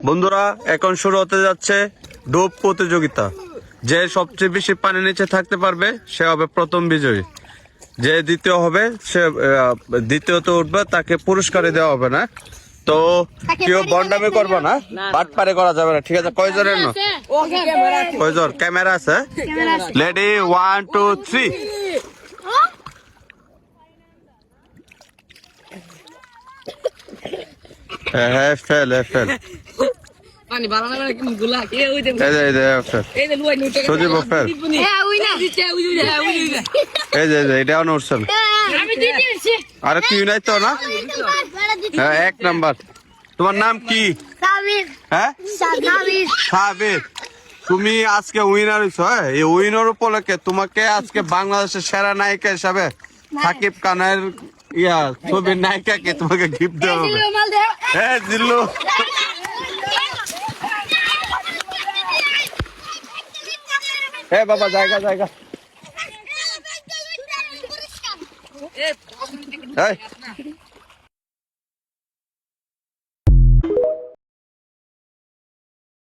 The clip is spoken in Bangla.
বন্ধুরা এখন শুরু হতে যাচ্ছে ডুব প্রতিযোগিতা। যে সবচেয়ে বেশি পানি নিচে থাকতে পারবে সে হবে প্রথম বিজয়ী। যে দ্বিতীয় হবে সে দ্বিতীয়তে উঠবে, তাকে পুরস্কার দেওয়া হবে না। তো কেউ বন্ডামি করবে না, বাটপারে করা যাবে না, ঠিক আছে? কয়জনের না কয়জন ক্যামেরা আছে? রেডি 1 2 3। হ্যাঁ ফেল ফেল পানি বাড়ানো মানে কি গুলা কে ওই দে ফেল এই দে লুই নুটে সুজিব ফেল। হ্যাঁ ওই না দিতে ওই এটা উঠছেন। আমি দিতেছি আরে কি নাই তো না? হ্যাঁ 1 নাম্বার। তোমার নাম কি? সাবির হ্যাঁ সাবির সাবির। তুমি আজকে উইনার হইছো। এই উইনার উপলক্ষে তোমাকে আজকে বাংলাদেশের সেরা নায়িকা হিসাবে সাকিব খানের ছবির নায়িকাকে তোমাকে গিফট দেওয়া হবে। হ্যাঁ জিল্লু হ্যাঁ বাবা জায়গা জায়গা। এই